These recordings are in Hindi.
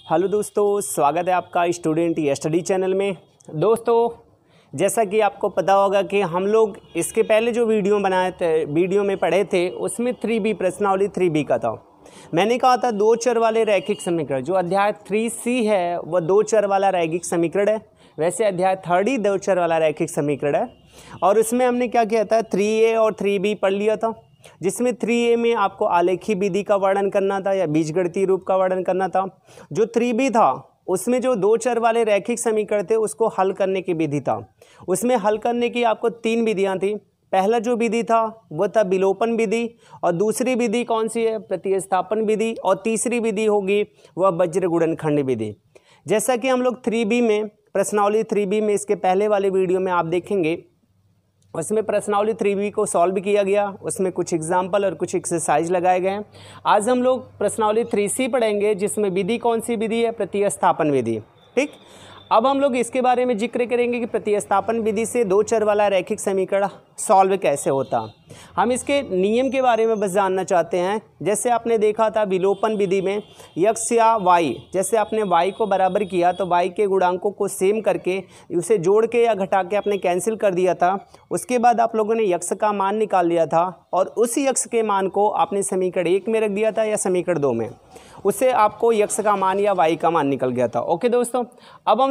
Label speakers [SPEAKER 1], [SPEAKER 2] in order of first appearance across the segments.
[SPEAKER 1] हेलो दोस्तों, स्वागत है आपका स्टूडेंट स्टडी चैनल में। दोस्तों, जैसा कि आपको पता होगा कि हम लोग इसके पहले जो वीडियो में पढ़े थे उसमें 3B प्रश्नावली 3B का था। मैंने कहा था दो चर वाले रैखिक समीकरण। जो अध्याय 3C है वह दो चर वाला रैखिक समीकरण है। वैसे अध्याय 3D दो चर वाला रैखिक समीकरण है। और उसमें हमने क्या किया था, 3A और 3B पढ़ लिया था, जिसमें 3A में आपको आलेखी विधि का वर्णन करना था या बीजगणितीय रूप का वर्णन करना था। जो 3B था उसमें जो दो चर वाले रैखिक समीकरण थे उसको हल करने की विधि था। उसमें हल करने की आपको 3 विधियां थी। पहला जो विधि था वो था विलोपन विधि, और दूसरी विधि कौन सी है, प्रतिस्थापन विधि, और तीसरी विधि होगी वह वज्र गुणनखंड विधि। जैसा कि हम लोग 3B में प्रश्नावली 3B में इसके पहले वाले वीडियो में आप देखेंगे, उसमें प्रश्नावली 3B को सॉल्व किया गया। उसमें कुछ एग्जाम्पल और कुछ एक्सरसाइज लगाए गए हैं। आज हम लोग प्रश्नावली 3C पढ़ेंगे, जिसमें विधि कौन सी विधि है, प्रतिस्थापन विधि। ठीक, अब हम लोग इसके बारे में जिक्र करेंगे कि प्रतिस्थापन विधि से दो चर वाला रैखिक समीकरण सॉल्व कैसे होता। हम इसके नियम के बारे में बस जानना चाहते हैं। जैसे आपने देखा था विलोपन विधि में x या y, जैसे आपने y को बराबर किया तो y के गुणांकों को सेम करके उसे जोड़ के या घटा के आपने कैंसिल कर दिया था। उसके बाद आप लोगों ने x का मान निकाल लिया था और उसी x के मान को आपने समीकरण 1 में रख दिया था या समीकरण 2 में। उससे आपको x का मान या y का मान निकल गया था। ओके दोस्तों, अब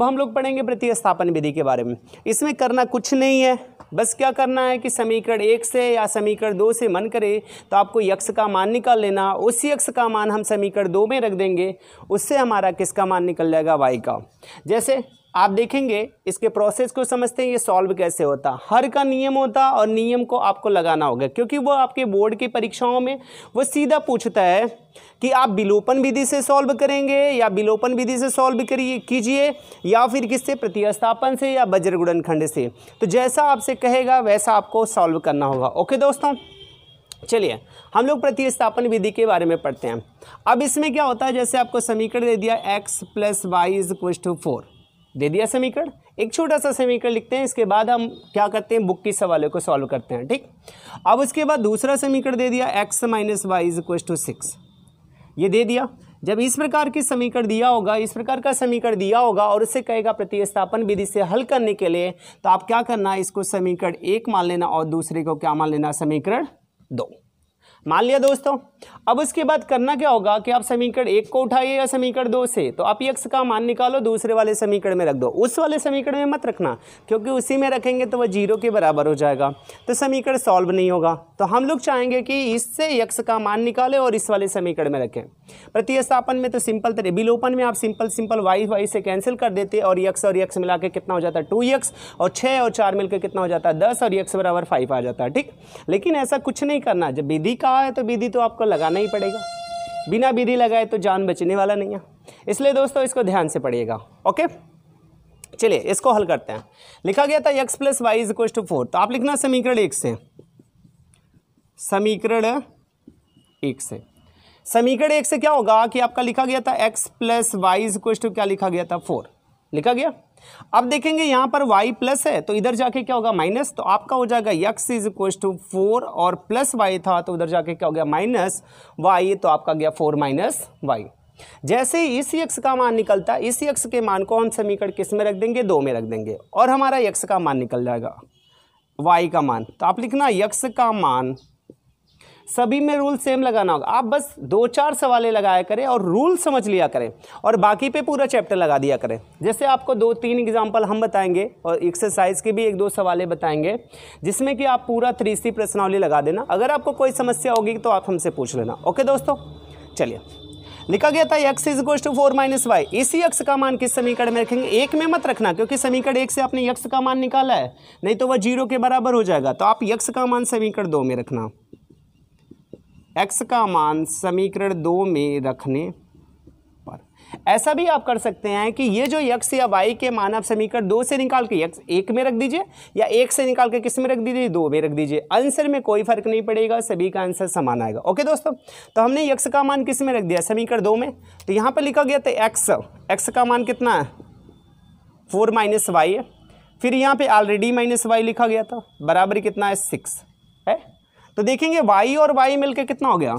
[SPEAKER 1] हम लोग पढ़ेंगे प्रतिस्थापन विधि के बारे में। इसमें करना कुछ नहीं है, बस क्या करना है कि समीकरण 1 से या समीकरण 2 से मन करे तो आपको x का मान निकाल लेना। उसी x का मान हम समीकरण 2 में रख देंगे, उससे हमारा किसका मान निकल जाएगा, y का। जैसे आप देखेंगे, इसके प्रोसेस को समझते हैं ये सॉल्व कैसे होता। हर का नियम होता और नियम को आपको लगाना होगा, क्योंकि वो आपके बोर्ड की परीक्षाओं में वो सीधा पूछता है कि आप विलोपन विधि से सॉल्व करेंगे या विलोपन विधि से सॉल्व कीजिए या फिर किससे, प्रतिस्थापन से या वज्र गुणनखंड से। तो जैसा आपसे कहेगा वैसा आपको सॉल्व करना होगा। ओके दोस्तों, चलिए हम लोग प्रतिस्थापन विधि के बारे में पढ़ते हैं। अब इसमें क्या होता है, जैसे आपको समीकरण दे दिया x + y = 4 दे दिया समीकरण। एक छोटा सा समीकरण लिखते हैं, इसके बाद हम क्या करते हैं, बुक के सवालों को सॉल्व करते हैं। ठीक, अब उसके बाद दूसरा समीकरण दे दिया x - y = 6, ये दे दिया। जब इस प्रकार की समीकरण दिया होगा, इस प्रकार का समीकरण दिया होगा और उससे कहेगा प्रतिस्थापन विधि से हल करने के लिए, तो आप क्या करना है, इसको समीकरण 1 मान लेना और दूसरे को क्या मान लेना, समीकरण 2 मान लिया दोस्तों। अब उसके बाद करना क्या होगा कि आप समीकरण 1 को उठाइए या समीकरण 2 से, तो आप x का मान निकालो, दूसरे वाले समीकरण में रख दो। उस वाले समीकरण में मत रखना, क्योंकि उसी में रखेंगे तो वह 0 के बराबर हो जाएगा, तो समीकरण सॉल्व नहीं होगा। तो हम लोग चाहेंगे कि इससे x का मान निकालें और इस वाले समीकरण में रखें। प्रतिस्थापन में तो सिंपल तरह, विलोपन में आप सिंपल y से कैंसिल कर देते और x मिला के कितना हो जाता है, 2x, और 6 और 4 मिलकर कितना हो जाता है, 10, और x = 5 आ जाता है। ठीक, लेकिन ऐसा कुछ नहीं करना। जब विधि कहा है तो विधि तो आपको लगाना ही पड़ेगा, बिना विधि लगाए तो जान बचने वाला नहीं है। इसलिए दोस्तों इसको ध्यान से पढ़िएगा। ओके, चलिए इसको हल करते हैं। लिखा गया था x + y = 4, तो आप लिखना समीकरण 1 से, समीकरण 1 से। समीकरण 1 से क्या होगा कि आपका लिखा गया था x + y = क्या लिखा गया था, 4 लिखा गया। अब देखेंगे यहाँ पर y प्लस है तो इधर जाके क्या होगा, माइनस, तो आपका हो जाएगा x = 4 और प्लस y था तो उधर जाके क्या हो गया, माइनस y, तो आपका गया 4 - y। जैसे ही इस x का मान निकलता है, इस x के मान को हम समीकरण किस में रख देंगे, 2 में रख देंगे, और हमारा x का मान निकल जाएगा, y का मान। तो आप लिखना x का मान, सभी में रूल सेम लगाना होगा। आप बस 2-4 सवालें लगाया करें और रूल समझ लिया करें, और बाकी पे पूरा चैप्टर लगा दिया करें। जैसे आपको 2-3 एग्जाम्पल हम बताएंगे और एक्सरसाइज के भी 1-2 सवालें बताएंगे, जिसमें कि आप पूरा 3C प्रश्नावली लगा देना। अगर आपको कोई समस्या होगी तो आप हमसे पूछ लेना। ओके दोस्तों, चलिए लिखा गया था x = 4 - y। इसी x का मान किस समीकरण में रखेंगे, 1 में मत रखना, क्योंकि समीकरण 1 से आपने x का मान निकाला है, नहीं तो वह 0 के बराबर हो जाएगा। तो आप x का मान समीकरण 2 में रखना, x का मान समीकरण 2 में रखने पर। ऐसा भी आप कर सकते हैं कि ये जो x या y के मान आप समीकरण 2 से निकाल के x 1 में रख दीजिए, या 1 से निकाल के किस में रख दीजिए, 2 में रख दीजिए। आंसर में कोई फर्क नहीं पड़ेगा, सभी का आंसर समान आएगा। ओके दोस्तों, तो हमने x का मान किस में रख दिया, समीकरण 2 में। तो यहाँ पर लिखा गया था x का मान कितना है, 4 - y है। फिर यहाँ पे ऑलरेडी -y लिखा गया था, बराबर कितना है, 6 है। तो देखेंगे y और y मिलके कितना हो गया,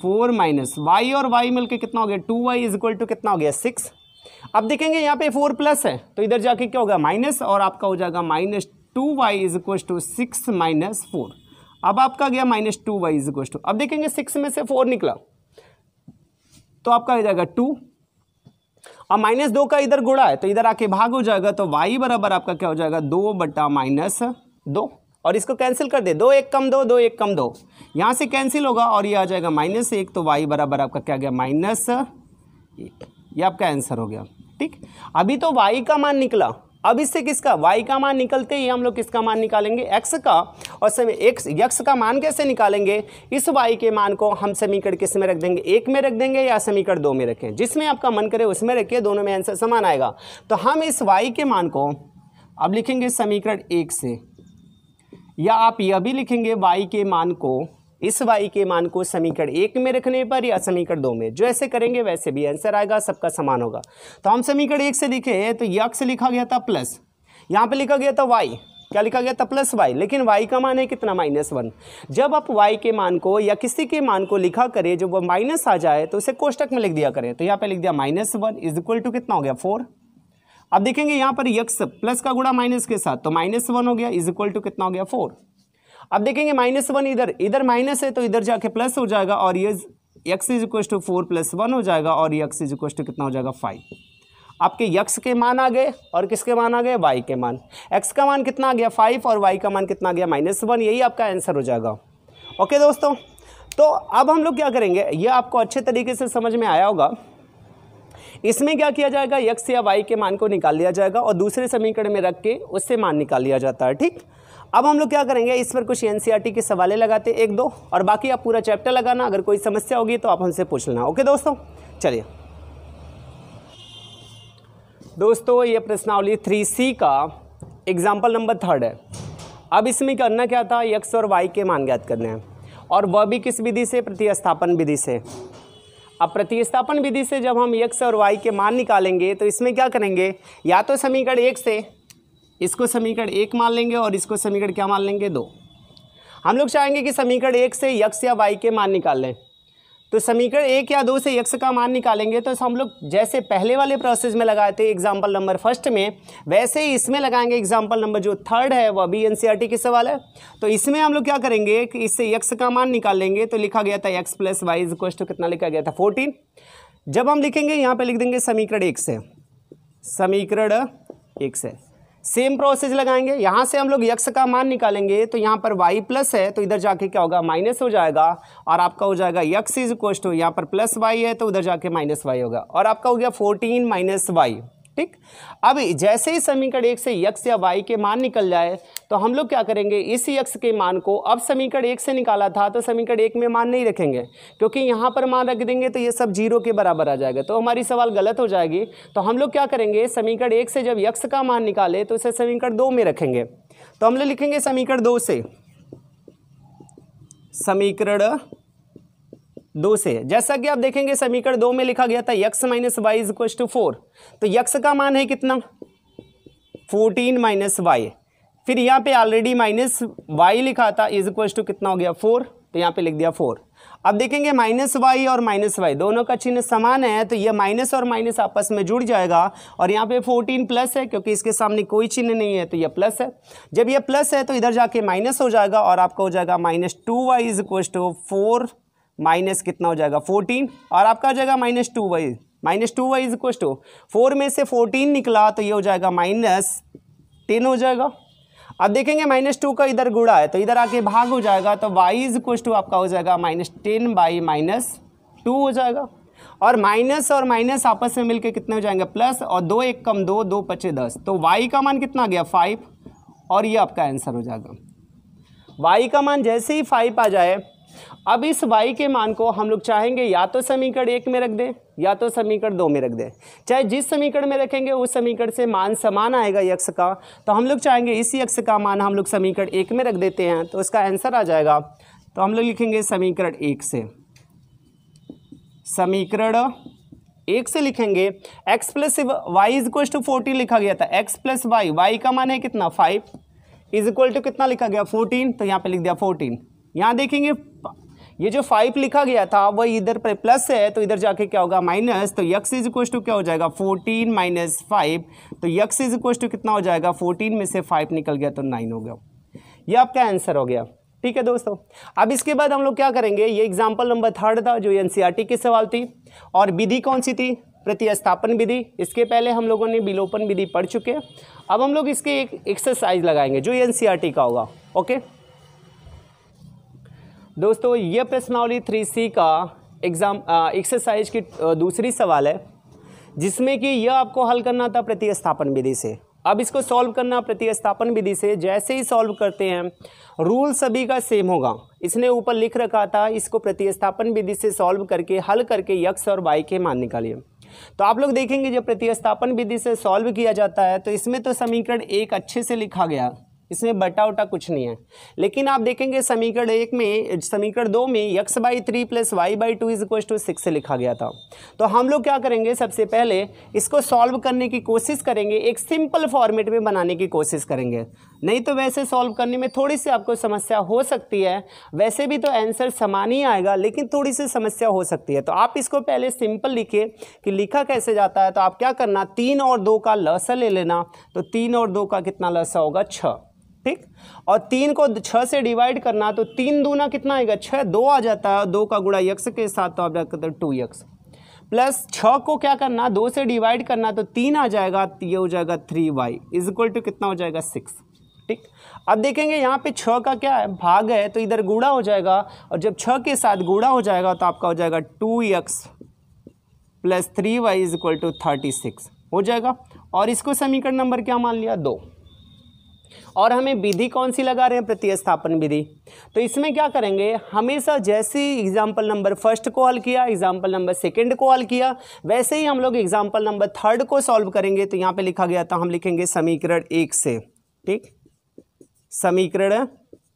[SPEAKER 1] 4 माइनस वाई और वाई मिलके कितना हो गया 2y इज इक्वल टू कितना हो गया 6। अब देखेंगे यहाँ पे 4 प्लस है तो इधर जाके क्या होगा माइनस, और आपका हो जाएगा -2y is equal to 6 minus 4। अब आपका गया -2y इज इक्वल टू, अब देखेंगे 6 में से 4 निकला तो आपका हो जाएगा 2, अब -2 का इधर गुणा है तो इधर आके भाग हो जाएगा, तो y बराबर आपका क्या हो जाएगा 2 बटा -2, और इसको कैंसिल कर दे, 2 1 कम 2, 2 1 कम 2, यहाँ से कैंसिल होगा और ये आ जाएगा -1, तो y बराबर आपका क्या गया -1, ये आपका आंसर हो गया। ठीक, अभी तो y का मान निकला, अब इससे किसका y का मान निकलते ही हम लोग किसका मान निकालेंगे x का, और x का मान कैसे निकालेंगे, इस y के मान को हम समीकरण किस में रख देंगे, 1 में रख देंगे या समीकरण 2 में रखें, जिसमें आपका मन करे उसमें रखिए, दोनों में आंसर समान आएगा। तो हम इस y के मान को अब लिखेंगे समीकरण 1 से, या आप यह भी लिखेंगे y के मान को, इस y के मान को समीकरण 1 में रखने पर या समीकरण 2 में, जो ऐसे करेंगे वैसे भी आंसर आएगा, सबका समान होगा। तो हम समीकरण 1 से लिखे तो x लिखा गया था प्लस, यहाँ पे लिखा गया था y, क्या लिखा गया था प्लस y, लेकिन y का मान है कितना -1। जब आप y के मान को या किसी के मान को लिखा करें जब वो माइनस आ जाए तो उसे कोष्टक में लिख दिया करें, तो यहाँ पे लिख दिया -1 इज इक्वल टू कितना हो गया 4। अब देखेंगे यहाँ पर x प्लस का गुणा माइनस के साथ, तो -1 हो गया इज इक्वल टू कितना हो गया 4। अब देखेंगे -1 इधर माइनस है तो इधर जाके प्लस हो जाएगा, और ये x इज इक्वल टू 4 + 1 हो जाएगा, और ये x इज इक्वल टू कितना हो जाएगा 5। आपके x के मान आ गए और किसके मान आ गए, y के मान। x का मान कितना आ गया 5 और y का मान कितना आ गया -1, यही आपका आंसर हो जाएगा। ओके दोस्तों, तो अब हम लोग क्या करेंगे, ये आपको अच्छे तरीके से समझ में आया होगा। इसमें क्या किया जाएगा, x या y के मान को निकाल लिया जाएगा और दूसरे समीकरण में रख के उससे मान निकाल लिया जाता है। ठीक, अब हम लोग क्या करेंगे, इस पर कुछ एनसीईआरटी के सवाले लगाते 1-2, और बाकी आप पूरा चैप्टर लगाना, अगर कोई समस्या होगी तो आप हमसे पूछ लेना। ओके दोस्तों, चलिए दोस्तों, ये प्रश्नावली 3C का एग्जाम्पल नंबर 3 है। अब इसमें करना क्या था, x और y के मान ज्ञात करने हैं, और वह भी किस विधि से, प्रतिस्थापन विधि से। अब प्रतिस्थापन विधि से जब हम x और y के मान निकालेंगे तो इसमें क्या करेंगे, या तो समीकरण 1 से इसको समीकरण 1 मान लेंगे और इसको समीकरण क्या मान लेंगे 2। हम लोग चाहेंगे कि समीकरण 1 से x या y के मान निकाल लें, तो समीकरण 1 या 2 से x का मान निकालेंगे तो हम लोग जैसे पहले वाले प्रोसेस में लगाए थे एग्जाम्पल नंबर 1 में, वैसे ही इसमें लगाएंगे। एग्जाम्पल नंबर जो 3 है वह भी एनसीईआरटी के सवाल है। तो इसमें हम लोग क्या करेंगे कि इससे x का मान निकाल लेंगे, तो लिखा गया था x + y is equal to कितना लिखा गया था 14। जब हम लिखेंगे यहाँ पे लिख देंगे समीकरण 1 से, समीकरण 1 से सेम प्रोसेस लगाएंगे। यहाँ से हम लोग x का मान निकालेंगे तो यहाँ पर y प्लस है तो इधर जाके क्या होगा माइनस हो जाएगा, और आपका हो जाएगा x इज इक्वल टू, यहाँ पर प्लस y है तो उधर जाके -y होगा, और आपका हो गया 14 - y। ठीक, अब जैसे ही समीकरण 1 से x या y के मान निकल जाए तो हम लोग क्या करेंगे, इस x के मान को, अब समीकरण 1 से निकाला था तो समीकरण 1 में मान नहीं रखेंगे, क्योंकि यहाँ पर मान रख देंगे तो ये सब 0 के बराबर आ जाएगा, तो हमारी सवाल गलत हो जाएगी। तो हम लोग क्या करेंगे, समीकरण 1 से जब x का मान निकाले तो इसे समीकरण 2 में रखेंगे। तो हम लोग लिखेंगे समीकरण 2 से, समीकरण 2 से, जैसा कि आप देखेंगे समीकरण 2 में लिखा गया था x - y is equal to 4, तो x का मान है कितना 14 - y, फिर यहाँ पे ऑलरेडी -y लिखा था इज इक्वल टू कितना हो गया 4, तो यहाँ पे लिख दिया 4। अब देखेंगे -y और -y दोनों का चिन्ह समान है, तो ये माइनस और माइनस आपस में जुड़ जाएगा, और यहाँ पे 14 प्लस है क्योंकि इसके सामने कोई चिन्ह नहीं है तो ये प्लस है। जब ये प्लस है तो इधर जाके माइनस हो जाएगा, और आपका हो जाएगा -2y is equal to 4 minus कितना हो जाएगा 14, और आपका हो जाएगा -2y इज इक्वल टू 4 में से 14 निकला तो ये हो जाएगा -10 हो जाएगा। अब देखेंगे -2 का इधर गुणा है तो इधर आके भाग हो जाएगा, तो y इज इक्वल टू आपका हो जाएगा -10/-2 हो जाएगा, और माइनस आपस में मिलके कितने हो जाएंगे प्लस, और 2 1 कम 2, 2 × 5 = 10, तो y का मान कितना आ गया 5, और ये आपका आंसर हो जाएगा। y का मान जैसे ही 5 आ जाए, अब इस y के मान को हम लोग चाहेंगे या तो समीकरण 1 में रख दें या तो समीकरण 2 में रख दें। चाहे जिस समीकरण में रखेंगे उस समीकरण से मान समान आएगा x का, तो हम लोग चाहेंगे इसी x का मान हम लोग समीकरण 1 में रख देते हैं, तो इसका आंसर आ जाएगा। तो हम लोग लिखेंगे समीकरण 1 से, समीकरण 1 से लिखेंगे x + y is equal to 14 लिखा गया था, x + y का मान है कितना 5 इज इक्वल टू कितना लिखा गया 14, तो यहाँ पे लिख दिया 14। यहाँ देखेंगे ये जो 5 लिखा गया था वह इधर पर प्लस है तो इधर जाके क्या होगा माइनस, तो x इज इक्वल टू क्या हो जाएगा 14 माइनस 5, तो x इज इक्वल टू कितना हो जाएगा 14 में से 5 निकल गया तो 9 हो गया। ये आपका आंसर हो गया। ठीक है दोस्तों, अब इसके बाद हम लोग क्या करेंगे, ये एग्जाम्पल नंबर 3 था जो एनसीईआरटी की सवाल थी, और विधि कौन सी थी, प्रतिस्थापन विधि। इसके पहले हम लोगों ने विलोपन विधि पढ़ चुके हैं। अब हम लोग इसके एक एक्सरसाइज लगाएंगे जो एनसीईआरटी का होगा। ओके दोस्तों, ये प्रश्नावली 3C का एग्जाम एक्सरसाइज की दूसरी सवाल है, जिसमें कि यह आपको हल करना था प्रतिस्थापन विधि से। अब इसको सॉल्व करना प्रतिस्थापन विधि से, जैसे ही सॉल्व करते हैं रूल सभी का सेम होगा। इसने ऊपर लिख रखा था इसको प्रतिस्थापन विधि से सॉल्व करके हल करके x और y के मान निकालिए। तो आप लोग देखेंगे जब प्रतिस्थापन विधि से सॉल्व किया जाता है तो इसमें तो समीकरण 1 अच्छे से लिखा गया, इसमें बटा उटा कुछ नहीं है। लेकिन आप देखेंगे समीकरण 1 में, समीकरण 2 में x/3 + y/2 = 6 से लिखा गया था। तो हम लोग क्या करेंगे, सबसे पहले इसको सॉल्व करने की कोशिश करेंगे, एक सिंपल फॉर्मेट में बनाने की कोशिश करेंगे। नहीं तो वैसे सॉल्व करने में थोड़ी सी आपको समस्या हो सकती है, वैसे भी तो आंसर समान ही आएगा लेकिन थोड़ी सी समस्या हो सकती है। तो आप इसको पहले सिंपल लिखिए कि लिखा कैसे जाता है। तो आप क्या करना, 3 और 2 का लसा ले लेना, तो 3 और 2 का कितना लसा होगा 6, ठीक। और 3 को 6 से डिवाइड करना, तो 3 दूना कितना आएगा 6, 2 आ जाता है, 2 का गुणा x के साथ तो आप जाकर 2x प्लस 6 को क्या करना 2 से डिवाइड करना, तो 3 आ जाएगा, ये हो जाएगा 3y इज इक्वल टू कितना हो जाएगा 6, ठीक। अब देखेंगे यहाँ पे 6 का क्या है भाग है, तो इधर गुणा हो जाएगा, और जब 6 के साथ गुणा हो जाएगा तो आपका हो जाएगा 2x plus 3y is equal to 36 हो जाएगा। और इसको समीकरण नंबर क्या मान लिया 2। और हमें विधि कौन सी लगा रहे हैं, प्रतिस्थापन विधि। तो इसमें क्या करेंगे, हमेशा जैसे एग्जाम्पल नंबर 1 को हल किया, एग्जाम्पल नंबर 2 को हल किया, वैसे ही हम लोग एग्जाम्पल नंबर 3 को सॉल्व करेंगे। तो यहाँ पे लिखा गया था, हम लिखेंगे समीकरण 1 से, ठीक। समीकरण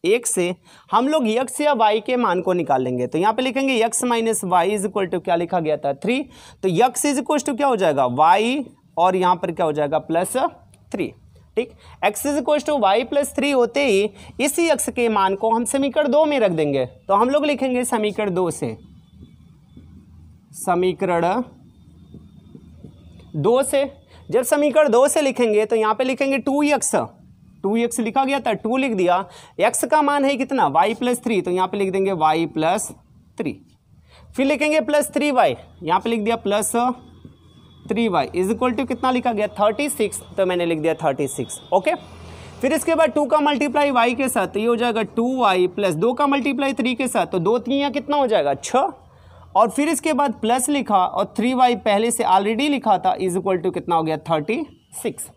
[SPEAKER 1] 1 से हम लोग x या y के मान को निकाल लेंगे। तो यहाँ पे लिखेंगे x minus Y is equal to क्या लिखा गया था 3, तो x इज इक्वल टू क्या हो जाएगा y, और यहाँ पर क्या हो जाएगा +3, ठीक। x is equal to Y plus 3 होते ही इसी x के मान को हम समीकरण 2 में रख देंगे। तो हम लोग लिखेंगे समीकरण 2 से, समीकरण 2 से जब समीकरण 2 से लिखेंगे तो यहाँ पे लिखेंगे 2x लिखा गया था, 2 लिख दिया, x का मान है कितना y प्लस 3, तो यहाँ पे लिख देंगे y प्लस 3, फिर लिखेंगे प्लस 3y, यहाँ पे लिख दिया plus 3y is equal to कितना लिखा गया 36, तो मैंने लिख दिया 36, ओके। फिर इसके बाद 2 का मल्टीप्लाई y के साथ, तो ये हो जाएगा 2y प्लस 2 का मल्टीप्लाई 3 के साथ, तो 2 3 कितना हो जाएगा 6, और फिर इसके बाद प्लस लिखा और 3y पहले से ऑलरेडी लिखा था इज इक्वल टू कितना हो गया 36।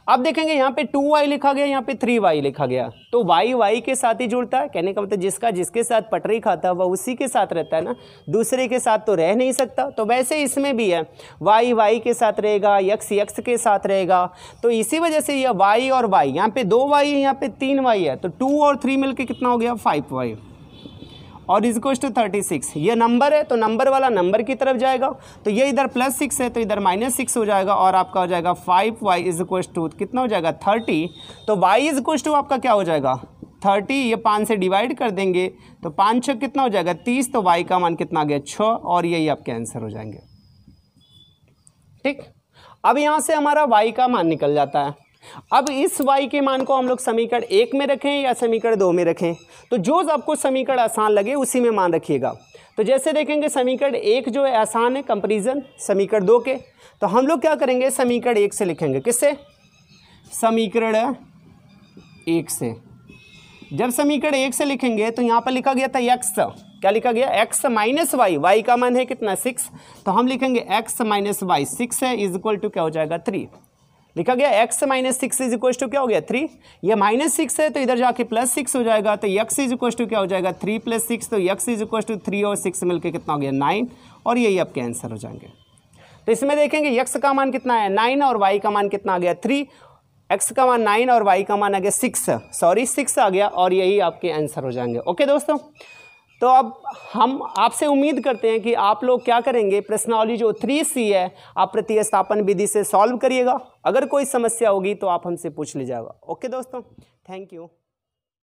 [SPEAKER 1] अब देखेंगे यहाँ पे 2y लिखा गया, यहाँ पे 3y लिखा गया, तो y के साथ ही जुड़ता है। कहने का मतलब जिसके साथ पटरी खाता है वह उसी के साथ रहता है ना, दूसरे के साथ तो रह नहीं सकता। तो वैसे इसमें भी है, y के साथ रहेगा, x के साथ रहेगा। तो इसी वजह से यह y और y, यहाँ पे 2y है, यहाँ पे 3y है, तो 2 और 3 मिलके कितना हो गया 5y, और इज इक्वल टू 36। ये नंबर है तो नंबर वाला नंबर की तरफ जाएगा, तो ये इधर +6 है तो इधर -6 हो जाएगा, और आपका हो जाएगा 5y इज इक्वल टू कितना हो जाएगा 30। तो y इज इक्वल टू आपका क्या हो जाएगा 30, ये 5 से डिवाइड कर देंगे तो 5 6 कितना हो जाएगा 30, तो y का मान कितना आ गया 6, और यही आपके आंसर हो जाएंगे, ठीक। अब यहाँ से हमारा y का मान निकल जाता है। अब इस y के मान को हम लोग समीकरण 1 में रखें या समीकरण 2 में रखें, तो जो आपको समीकरण आसान लगे उसी में मान रखिएगा। तो जैसे देखेंगे समीकरण 1 जो है आसान है, कंपैरिजन समीकरण 2 के, तो हम लोग क्या करेंगे समीकरण 1 से लिखेंगे, किससे समीकरण 1 से। जब समीकरण 1 से लिखेंगे तो यहाँ पर लिखा गया था x, क्या लिखा गया x माइनस वाई, y का मान है कितना 6, तो हम लिखेंगे x माइनस वाई 6 है इज इक्वल टू क्या हो जाएगा 3, लिखा गया x minus 6 is equal to क्या हो गया 3, ये -6 है तो इधर जाके +6 हो जाएगा, तो x इज इक्वल टू क्या हो जाएगा 3 + 6, तो x इज इक्वल टू 3 और 6 मिलके कितना हो गया 9, और यही आपके आंसर हो जाएंगे। तो इसमें देखेंगे x का मान कितना है 9 और y का मान कितना आ गया 3, x का मान 9 और y का मान आ गया 6 आ गया, और यही आपके आंसर हो जाएंगे। ओके दोस्तों, तो अब हम आपसे उम्मीद करते हैं कि आप लोग क्या करेंगे, प्रश्नावली जो 3C है आप प्रतिस्थापन विधि से सॉल्व करिएगा। अगर कोई समस्या होगी तो आप हमसे पूछ लीजिएगा। ओके दोस्तों, थैंक यू।